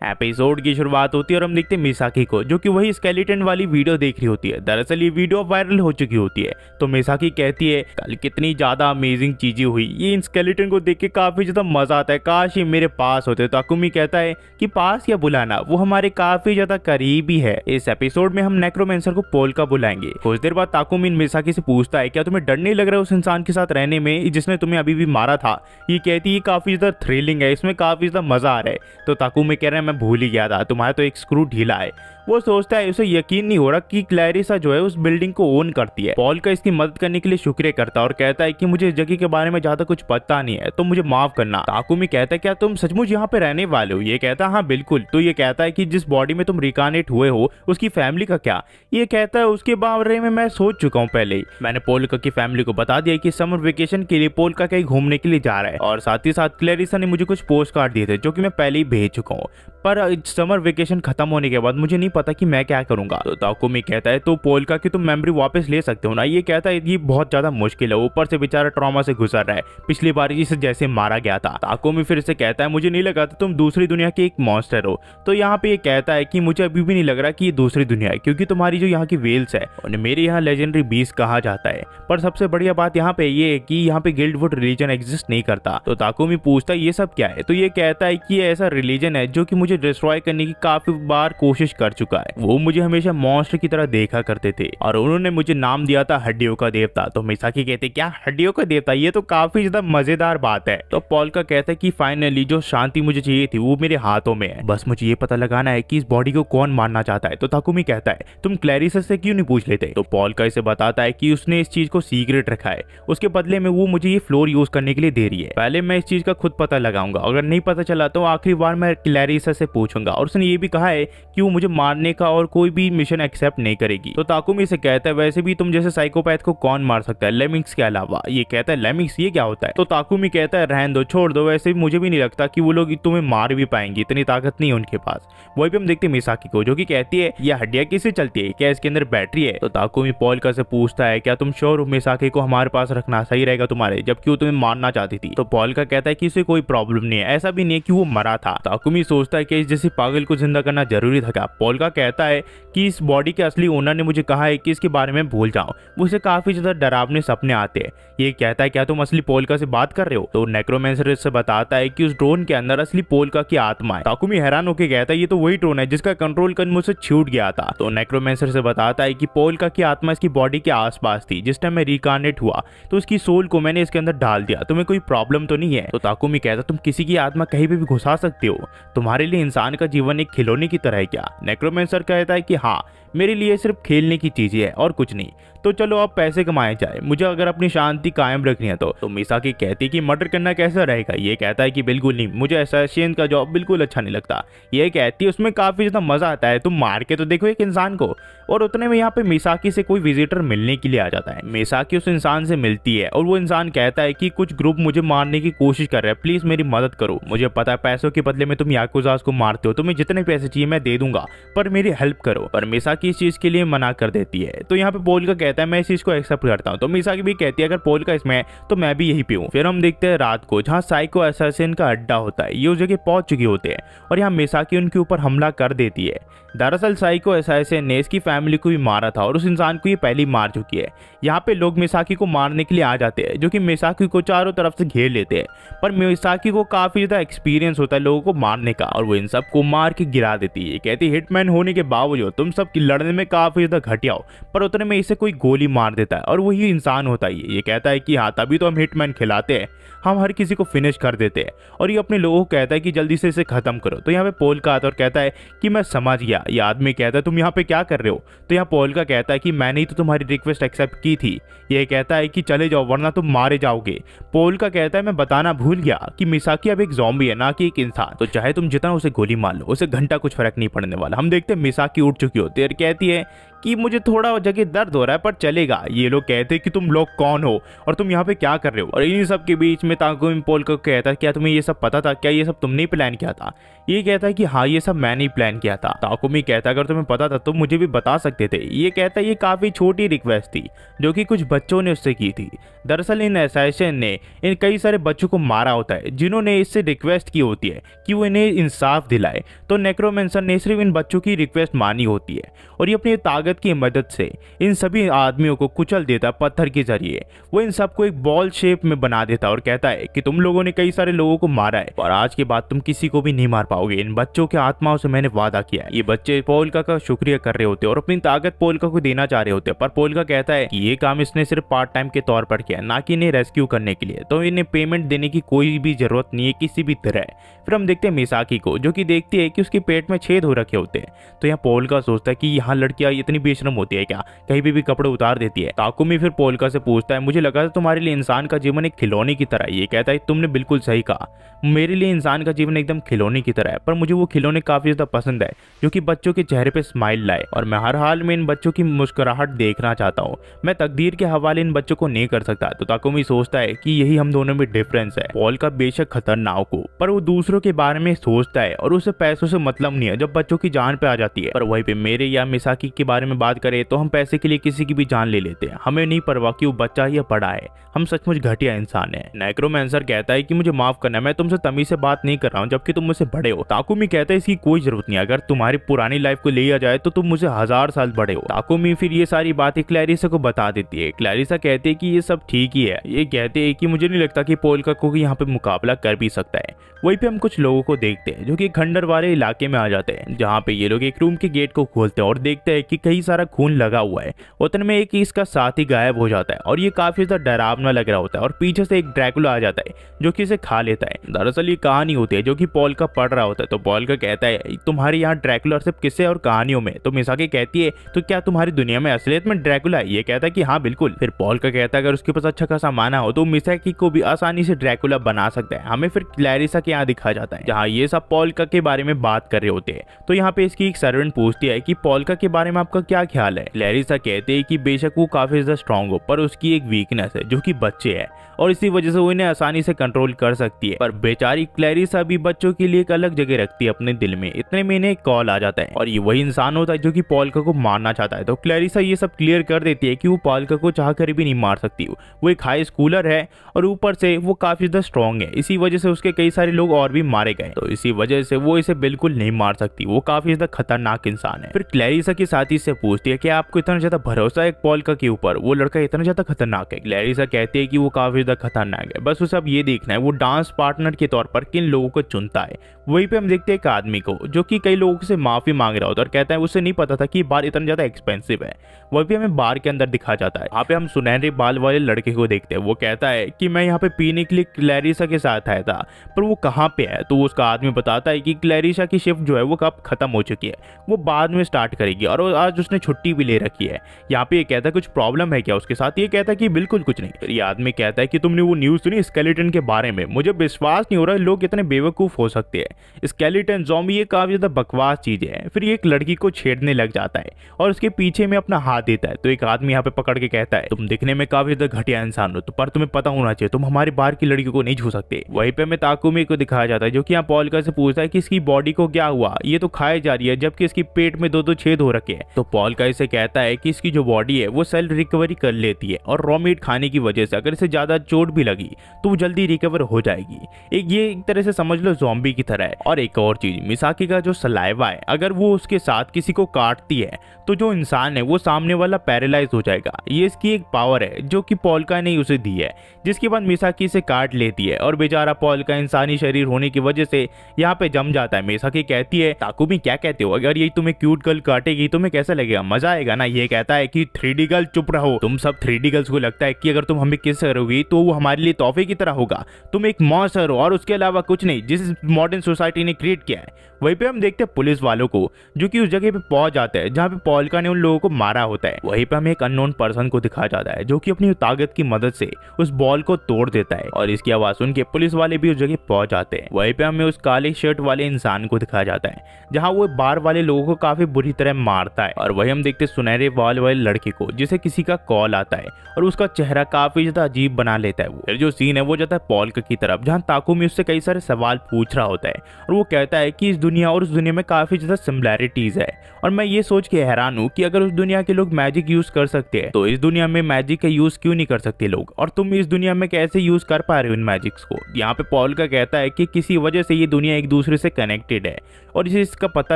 Episode की शुरुआत होती है और हम देखते हैं मिसाकी को, जो कि वही स्केलेटन वाली वीडियो देख रही होती है। दरअसल ये वीडियो वायरल हो चुकी होती है। तो मिसाकी कहती है कल कितनी ज्यादा अमेजिंग चीजें हुई, ये इन स्केलेटन को देख के काफी ज्यादा मजा आता है, काश ये मेरे पास होते। तो ताकुमी कहता है कि पास या बुलाना, वो हमारे काफी ज्यादा करीब ही है। इस एपिसोड में हम नेक्रोमेंसर को पोल्का बुलाएंगे। कुछ देर बाद ताकुमी मिसाकी से पूछता है क्या तुम्हें डर नहीं लग रहा है उस इंसान के साथ रहने में जिसने तुम्हें अभी भी मारा था। ये कहती है काफी ज्यादा थ्रिलिंग है, इसमें काफी ज्यादा मजा आ रहा है। तो ताकुमी कह रहे हैं मैं भूल ही गया था, तुम्हारा तो एक स्क्रू ढीला है। वो सोचता है, उसे यकीन नहीं हो रहा कि क्लैरिसा जो है उस बिल्डिंग को ओन करती है। पॉल का इसकी मदद करने के लिए शुक्रिया करता है और कहता है कि मुझे इस जगह के बारे में ज्यादा कुछ पता नहीं है, तो मुझे माफ करना। ताकुमी कहता है क्या तुम सचमुच यहाँ पे रहने वाले हो? ये कहता है हाँ बिल्कुल। तो ये कहता है कि जिस बॉडी में तुम रिकानेट हुए हो उसकी फैमिली का क्या? ये कहता है उसके बारे में मैं सोच चुका हूँ पहले ही। मैंने पोल्का की फैमिली को बता दिया कि समर वेकेशन के लिए पोल्का कहीं घूमने के लिए जा रहा है, और साथ ही साथ क्लैरिसा ने मुझे कुछ पोस्ट कार्ड दिए थे जो कि मैं पहले ही भेज चुका हूँ। पर समर वेकेशन खत्म होने के बाद मुझे नहीं पता कि मैं क्या करूंगा। तो ताकुमी कहता है तो पोल्का की तुम मेमोरी वापस ले सकते हो ना? ये कहता है ये बहुत ज्यादा मुश्किल है, ऊपर से बेचारा ट्रॉमा से गुजर रहा है, पिछली बार इसे जैसे मारा गया था। ताकुमी फिर से कहता है मुझे नहीं लगा था तुम दूसरी दुनिया के एक मॉन्स्टर हो। तो यहाँ पे ये कहता है कि मुझे अभी भी नहीं लग रहा कि ये दूसरी दुनिया है, क्योंकि तुम्हारी जो यहाँ की वेल्स है उन्हें मेरे यहाँ लेजेंडरी बीस्ट कहा जाता है। पर सबसे बढ़िया बात यहाँ पे ये है कि यहाँ पे गिल्डवुड रिलीजन एग्जिस्ट नहीं करता। तो ताकुमी पूछता है ये सब क्या है? तो ये कहता है कि ये ऐसा रिलीजन है जो कि मुझे डिस्ट्रॉय करने की काफी बार कोशिश कर चुका है। वो मुझे हमेशा मॉन्स्टर की तरह देखा करते थे और उन्होंने मुझे नाम दिया था हड्डियों का देवता। तो मिसाकी कहते क्या हड्डियों का देवता? ये तो काफी ज्यादा मजेदार बात है। तो पॉल का कहता है कि फाइनली जो शांति मुझे चाहिए थी वो मेरे हाथों में है, बस मुझे ये पता लगाना है कि इस बॉडी को कौन मारना चाहता है। तो ताकुमी कहता है तुम क्लैरिसा से क्यों नहीं पूछ लेते? तो पॉल का इसे बताता है कि उसने इस चीज को सीक्रेट रखा है, उसके बदले में वो मुझे ये फ्लोर यूज करने के लिए दे रही है। पहले मैं इस चीज का खुद पता लगाऊंगा, अगर नहीं पता चला तो आखिरी बार मैं क्लैरिसा से पूछूंगा। और उसने ये भी कहा है कि वो मुझे मारने का और कोई भी मिशन एक्सेप्ट नहीं करेगी। तो ताकुमी से कहता है वैसे भी तुम जैसे साइकोपैथ को कौन मार सकता है लेमिंग्स के अलावा? ये कहता है लेमिंग्स ये क्या होता है? तो ताकुमी कहता है रहने दो, छोड़ दो, वैसे भी मुझे भी नहीं लगता कि वो लोग तुम्हें मार भी पाएंगे, इतनी ताकत नहीं है उनके पास। वही भी हम देखते हैं मिसाकी को जो कि कहती है यह हड्डियां किससे चलती है, क्या इसके अंदर बैटरी है? तो ताकुमी पोल्का से पूछता है क्या तुम श्योर हो मिसाकी को हमारे पास रखना सही रहेगा तुम्हारे, जबकि वो तुम्हें मारना चाहती थी? तो पोल्का कहता है कि इसे कोई प्रॉब्लम नहीं है, ऐसा भी नहीं है कि वो मरा था। ताकुमी सोचता है कि इस जैसे पागल को जिंदा करना जरूरी था क्या? पोल्का कहता है कि इस बॉडी के असली ओनर ने मुझे कहा है कि इसके बारे में भूल जाओ, मुझे काफी ज्यादा डरावने सपने आते हैं। ये कहता है क्या तुम असली पोल्का से बात कर रहे हो? तो नेक्रोमेंसर से बताता है कि उस ड्रोन के अंदर असली पोल्का की आत्मा है। ताकुमी हैरान होकर कहता है ये तो वही ड्रोन है जिसका कंट्रोल कर मुझसे छूट गया था। तो नेक्रोमेंसर से बताता है कि पोल्का की आत्मा इसकी बॉडी के आसपास थी जिस टाइम मैं रिकार्नेट हुआ, तो उसकी सोल को मैंने इसके अंदर डाल दिया। तुम्हें कोई प्रॉब्लम तो नहीं है? तो ताकुमी कहता तुम किसी की आत्मा कहीं भी घुसा सकते हो, तुम्हारे लिए इंसान का जीवन एक खिलौने की तरह है क्या? नेक्रोमेंसर कहता है कि हाँ मेरे लिए सिर्फ खेलने की चीजें है और कुछ नहीं। तो चलो अब पैसे कमाए जाए, मुझे अगर अपनी शांति कायम रखनी है तो मिसाकी कहती है कि मर्डर करना कैसा रहेगा? ये कहता है कि बिल्कुल नहीं, मुझे असैसिन का जॉब बिल्कुल अच्छा नहीं लगता। ये कहती है उसमें काफी ज्यादा मजा आता है, तुम मार के तो देखो एक इंसान को। और उतने में यहाँ पे मिसाकी से कोई विजिटर मिलने के लिए आ जाता है। मिसाकी उस इंसान से मिलती है और वो इंसान कहता है कि कुछ ग्रुप मुझे मारने की कोशिश कर रहे हैं, प्लीज मेरी मदद करो। मुझे पता है पैसों के बदले में तुम याकुजास को मारते हो, तुम्हें जितने पैसे चाहिए मैं दे दूंगा, पर मेरी हेल्प करो। पर मिसाकी इस चीज के लिए मना कर देती है। तो यहाँ पे पोल्का कहता है मैं इस चीज को एक्सेप्ट करता हूँ। तो मिसाकी भी कहती है अगर पोल्का इसमें है तो मैं भी यही पे हूँ। फिर हम देखते हैं रात को जहाँ साइको असैसिन का अड्डा होता है, ये उस जगह पहुंच चुके होते हैं और यहाँ मिसाकी उनके ऊपर हमला कर देती है। दरअसल साइको असैसिन ने इसकी फैमिली को भी मारा था और उस इंसान को ये पहले ही मार चुकी है। यहाँ पे लोग मिसाकी को मारने के लिए आ जाते हैं जो कि मिसाकी को चारों तरफ से घेर लेते हैं, पर मिसाकी को काफी ज्यादा एक्सपीरियंस होता है लोगों को मारने का और वो इन सब को मार के गिरा देती है। कहती है हिटमैन होने के बावजूद तुम सब लड़ने में काफी ज्यादा घटिया हो। पर उतने में इसे कोई गोली मार देता है और वही इंसान होता है। ये कहता है कि हाँ तभी तो हम हिटमैन खिलाते हैं, हम हर किसी को फिनिश कर देते हैं। और ये अपने लोगों को कहता है कि जल्दी से इसे खत्म करो। तो यहाँ पे पोल्का आता है और कहता है कि मैं समझ गया। ये आदमी कहता है तुम यहाँ पे क्या कर रहे हो? तो यहाँ पोल्का कहता है कि मैंने ही तो तुम्हारी रिक्वेस्ट एक्सेप्ट की थी। ये कहता है कि चले जाओ वरना तुम मारे जाओगे। पोल्का कहता है मैं बताना भूल गया कि मिसाकी अब एक ज़ॉम्बी है ना कि एक इंसान, तो चाहे तुम जितना उसे गोली मार लो उसे घंटा कुछ फर्क नहीं पड़ने वाला। हम देखते हैं मिसाकी उठ चुकी होती है और कहती है कि मुझे थोड़ा जगह दर्द हो रहा है पर चलेगा। ये लोग कहते हैं कि तुम लोग कौन हो और तुम यहाँ पे क्या कर रहे हो। और इन सब के बीच में ताकुमी पोल्का को कहता है क्या तुम्हें ये सब पता था, क्या ये सब तुमने प्लान किया था। ये कहता है कि हाँ ये सब मैंने ही प्लान किया था। ताकुमी कहता है अगर तुम्हें पता था तो मुझे भी बता सकते थे। ये कहता है ये काफी छोटी रिक्वेस्ट थी जो कि कुछ बच्चों ने उससे की थी। दरअसल इन असैसिन ने इन कई सारे बच्चों को मारा होता है जिन्होंने इससे रिक्वेस्ट की होती है कि वो इन्हें इंसाफ दिलाए। तो नेक्रोमेंसर ने सिर्फ इन बच्चों की रिक्वेस्ट मानी होती है और ये अपनी ताकत की मदद से इन सभी आदमियों को कुचल देता है पत्थर के जरिए। वो इन सबको एक बॉल शेप में बना देता है और कहता है कि तुम लोगों ने कई सारे लोगों को मारा है और आज के बाद तुम किसी को भी नहीं मार पाओगे। इन बच्चों के आत्माओं से मैंने वादा किया है। ये बच्चे पोल्का का शुक्रिया कर रहे होते हैं और अपनी ताकत पोल्का को देना चाह रहे होते हैं, पर पोल्का कहता है कि ये काम इसने सिर्फ पार्ट टाइम के तौर पर किया, ना कि इन्हें रेस्क्यू करने के लिए, तो इन्हें पेमेंट देने की कोई भी जरूरत नहीं है किसी भी तरह। फिर हम देखते हैं मिसाकी को जो कि देखती है कि उसके पेट में छेद हो रखे होते हैं। तो यहाँ पोल्का सोचता है कि यहाँ लड़कियां इतनी बेशरम होती है क्या, कहीं भी कपड़े उतार देती है। ताकुमी फिर पोल्का से पूछता है मुझे लगा था तुम्हारे लिए इंसान का जीवन एक खिलौने की तरह है। ये कहता है तुमने बिल्कुल सही कहा, मेरे लिए इंसान का जीवन एकदम खिलौने की तरह है, पर मुझे वो खिलौने काफी ज्यादा पसंद है जो कि बच्चों के चेहरे पे स्माइल लाए और मैं हर हाल में इन बच्चों की मुस्कुराहट देखना चाहता हूँ। मैं तकदीर के हवाले इन बच्चों को नहीं कर सकता। तो ताकुमी सोचता है कि यही हम दोनों में डिफरेंस है। पोल्का बेशक खतरनाक हो पर वो दूसरों के बारे में सोचता है और उसे पैसों से मतलब नहीं है जब बच्चों की जान पे आ जाती है। पर वहीं पे मेरे या मिसाकी के बारे में बात करें तो हम पैसे के लिए किसी की भी जान ले लेते हैं, हमें नहीं परवाह कि वो बच्चा या बड़ा है, हम सचमुच घटिया इंसान है। नेक्रोमेंसर कहता है कि मुझे माफ करना, मैं तुमसे तमीज से बात नहीं कर रहा हूँ जबकि तुम मुझसे बड़े हो। ताकुमी कहता है इसकी कोई जरूरत नहीं, अगर तुम्हारी पुरानी लाइफ को लिया जाए तो तुम मुझे 1000 साल बड़े हो। ताकुमी फिर ये सारी बातें क्लैरिसा को बता देती है। क्लैरिसा कहते हैं कि ये सब ठीक ही है। ये कहते हैं कि मुझे नहीं लगता कि पोल्का को यहाँ पे मुकाबला कर भी सकता है। वहीं पे हम कुछ लोगों को देखते हैं जो कि खंडर वाले इलाके में आ जाते हैं, जहाँ पे ये लोग एक रूम के गेट को खोलते हैं और देखते हैं कि कई सारा खून लगा हुआ है। उतने में एक इसका साथी गायब हो जाता है और ये काफी ज्यादा डरावना लग रहा होता है और पीछे से एक ड्रैकुला आ जाता है जो कि इसे खा लेता है। दरअसल ये कहानी होती है जो कि पोल्का पढ़ रहा होता है। तो पोल्का कहता है तुम्हारे यहाँ ड्रैकुला सिर्फ किस्से और कहानियों में। तो मिसाकी कहती है तो क्या तुम्हारी दुनिया में असलियत में ड्रैकुला है। ये कहता है कि हाँ बिल्कुल। फिर पोल्का कहता है अगर उसके पास अच्छा खासा माना हो तो मिसाकी को भी आसानी से ड्रैकुला बना सकता है। हमें फिर क्लैरिसा के यहाँ दिखा जाता है जहाँ ये सब पोल्का के बारे में बात कर रहे होते हैं। तो यहाँ पे इसकी एक सर्वेंट पूछती है कि पोल्का के बारे में आपका क्या ख्याल है। क्लैरिसा कहते हैं कि बेशक वो काफी ज्यादा स्ट्रांग हो पर उसकी एक वीकनेस है जो कि बच्चे है और इसी वजह से वो इन्हें आसानी से कंट्रोल कर सकती है। पर बेचारी क्लैरिसा भी बच्चों के लिए एक अलग जगह रखती है अपने दिल में। इतने में इन्हें कॉल आ जाता है और ये वही इंसान होता है जो कि पोल्का को मारना चाहता है। तो क्लैरिसा ये सब क्लियर कर देती है कि वो पोल्का को चाह कर भी नहीं मार सकती। वो एक हाई स्कूलर है और ऊपर से वो काफी ज्यादा स्ट्रांग है, इसी वजह से उसके कई सारे लोग और भी मारे गए। तो इसी वजह से वो इसे बिल्कुल नहीं मार सकती। वो काफी ज्यादा खतरनाक इंसान है। फिर क्लैरिसा के साथी से पूछती है कि आपको इतना ज्यादा भरोसा है पोल्का के ऊपर, वो लड़का इतना ज्यादा खतरनाक है। क्लैरिसा कहती है कि वो काफी ज्यादा खतरनाक है, बस उसे अब ये देखना है वो डांस पार्टनर के तौर पर किन लोगों को चुनता है। वहीं पे हम देखते हैं एक आदमी को जो कि कई लोगों से माफी मांग रहा होता है और कहता है उसे नहीं पता था कि बार इतना ज्यादा एक्सपेंसिव है। वहीं पे हमें बार के अंदर दिखा जाता है। यहाँ पे हम सुनहरे बाल वाले लड़के को देखते हैं। वो कहता है कि मैं यहाँ पे पीने के लिए क्लैरिसा के साथ आया था पर वो कहाँ पे है। तो उसका आदमी बताता है कि क्लैरिसा की शिफ्ट जो है वो कब खत्म हो चुकी है, वो बाद में स्टार्ट करेगी और आज उसने छुट्टी भी ले रखी है। यहाँ पे ये कहता है कुछ प्रॉब्लम है क्या उसके साथ। ये कहता है कि बिल्कुल कुछ नहीं। फिर ये आदमी कहता है कि तुमने वो न्यूज सुनी स्केलेटन के बारे में, मुझे विश्वास नहीं हो रहा लोग इतने बेवकूफ हो सकते हैं। स्केलेटन ज़ॉम्बी ये काफी ज्यादा बकवास चीज है। फिर ये एक लड़की को छेड़ने लग जाता है और उसके पीछे में अपना हाथ देता है। तो एक आदमी यहाँ पे पकड़ के कहता है तुम दिखने में काफी ज्यादा घटिया इंसान हो, तो पर तुम्हें पता होना चाहिए तुम हमारे बाहर की लड़की को नहीं छू सकते। वहीं पे हमें ताकुमी को दिखाया जाता है जो कि यहाँ पोल्का से पूछता है कि इसकी बॉडी को क्या हुआ, ये तो खाई जा रही है जबकि इसकी पेट में 2-2 छेद हो रखे हैं। तो पोल्का इसे कहता है कि इसकी जो बॉडी है वो सेल्फ रिकवरी कर लेती है और रॉ मीट खाने की वजह से अगर इसे ज्यादा चोट भी लगी तो वो जल्दी रिकवर हो जाएगी। एक तरह से समझ लो ज़ॉम्बी की तरह है। और एक और चीज, मिसाकी का जो सलाइवा है अगर वो उसके साथ किसी को काटती है तो जो इंसान है वो सामने वाला पैरालाइज हो जाएगा। ये इसकी एक पावर है जो कि पोल्का ने उसे दी है, जिसके बाद मिसाकी से काट लेती है और बेचारा पोल्का इंसानी शरीर होने की वजह से यहाँ पे जम जाता है। मिसाकी कहती है ताकुमी क्या कहते हो, अगर ये तुम्हें क्यूट गर्ल काटेगी तुम्हें कैसा लगेगा, मजा आएगा ना। ये कहता है कि 3D गर्ल चुप रहो, तुम सब 3D गर्ल्स को लगता है कि अगर तुम हमें किस करोगी तो वो हमारे लिए तोहफे की तरह होगा, तुम एक मॉन्स्टर हो और उसके अलावा कुछ नहीं जिस मॉडर्न सोसाइटी ने क्रिएट किया है। वहीं पे हम देखते हैं पुलिस वालों को जो कि उस जगह पे पहुंच जाते हैं जहाँ पे पोल्का ने उन लोगों को मारा होता है। वहीं पे हमें एक अननोन पर्सन को दिखाया जाता है जो कि अपनी ताकत की मदद से उस बॉल को तोड़ देता है और इसकी आवाज सुन के पुलिस वाले भी उस जगह पहुंच जाते हैं। वहीं पे हमें उस काले शर्ट वाले इंसान को दिखाया जाता है जहाँ वो बार वाले लोगों को काफी बुरी तरह मारता है और और वही हम देखते सुनहरे बाल वाले लड़के को जिसे किसी का कॉल आता है और उसका चेहरा काफी ज्यादा अजीब बना लेता है। वो फिर जो सीन है वो जाता है पॉल्क की तरफ, जहाँ ताकुमी उससे कई सारे सवाल पूछ रहा होता है और वो कहता है कि इस दुनिया और उस दुनिया में काफी ज्यादा सिमिलैरिटीज है और मैं ये सोच के हैरान हूँ कि अगर उस दुनिया के लोग मैजिक यूज कर सकते हैं तो इस दुनिया में मैजिक का यूज क्यों नहीं कर सकते लोग, और तुम इस दुनिया में कैसे यूज कर पा रहे हो इन मैजिक्स को। यहाँ पे पॉल का कहता है कि किसी वजह से ये दुनिया एक दूसरे से कनेक्टेड है और इसे इसका पता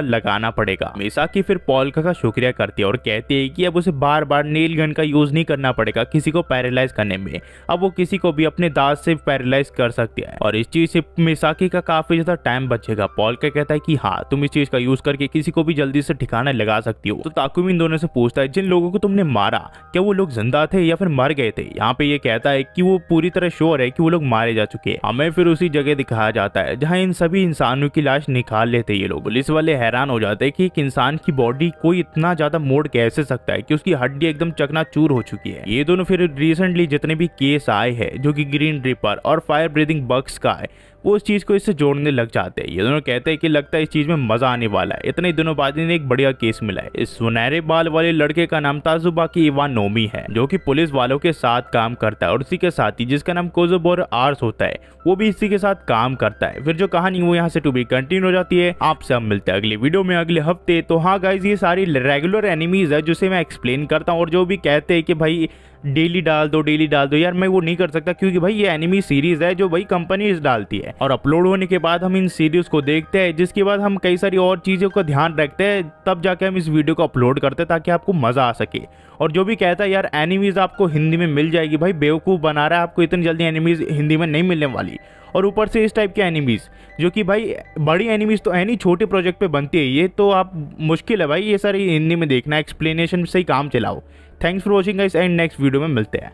लगाना पड़ेगा। मिसाकी फिर पॉल का शुक्रिया करती है और कहती है कि अब उसे बार बार नेल गन का यूज नहीं करना पड़ेगा किसी को पैरालाइज करने में, अब वो किसी को भी अपने दांत से पैरालाइज कर सकती है और इस चीज से मिसाकी का काफी ज्यादा टाइम बचेगा। पॉल का कहता है कि हाँ तुम इस चीज का यूज करके किसी को भी जल्दी से ठिकाना लगा सकती हो। तो ताकुमी इन दोनों से पूछता है जिन लोगों को तुमने मारा क्या वो लोग जिंदा थे या फिर मर गए थे। यहाँ पे ये कहता है कि वो पूरी तरह श्योर है कि वो लोग मारे जा चुके हैं। हमें फिर उसी जगह दिखाया जाता है जहाँ इन सभी इंसानों की लाश निकाल लेते ये लोग। पुलिस वाले हैरान हो जाते हैं कि एक इंसान की बॉडी कोई इतना ज्यादा मोड़ कैसे सकता है कि उसकी हड्डी एकदम चकनाचूर हो चुकी है। ये दोनों फिर रिसेंटली जितने भी केस आए हैं जो कि ग्रीन रिपर और फायर ब्रीदिंग बग्स का है वो इस चीज को इससे जोड़ने लग जाते हैं। ये दोनों कहते हैं कि लगता है इस चीज में मजा आने वाला है। इतने दिनों बाद इन्हें एक बढ़िया केस मिला है। इस सुनहरे बाल वाले लड़के का नाम ताजुबाकी इवानोमी है जो कि पुलिस वालों के साथ काम करता है और उसी के साथ ही जिसका नाम कोजोबोर आर्स होता है वो भी इसी के साथ काम करता है। फिर जो कहानी वो यहाँ से टू बी कंटिन्यू हो जाती है। आपसे हम मिलते हैं अगली वीडियो में अगले हफ्ते। तो हाँ गाइज ये सारी रेगुलर एनिमीज है जिसे मैं एक्सप्लेन करता हूँ और जो भी कहते हैं कि भाई डेली डाल दो यार मैं वो नहीं कर सकता क्योंकि भाई ये एनिमी सीरीज है जो भाई कंपनीज डालती है और अपलोड होने के बाद हम इन सीरीज को देखते हैं जिसके बाद हम कई सारी और चीज़ों का ध्यान रखते हैं तब जाके हम इस वीडियो को अपलोड करते हैं ताकि आपको मज़ा आ सके। और जो भी कहता है यार एनिमीज आपको हिंदी में मिल जाएगी, भाई बेवकूफ़ बना रहा है, आपको इतनी जल्दी एनिमीज हिंदी में नहीं मिलने वाली। और ऊपर से इस टाइप के एनिमीज जो कि भाई बड़ी एनिमीज तो है नहीं, छोटे प्रोजेक्ट पे बनती है ये तो आप मुश्किल है भाई ये सारी हिंदी में देखना, एक्सप्लेनेशन से ही काम चलाओ। Thanks for watching guys and next video में मिलते हैं।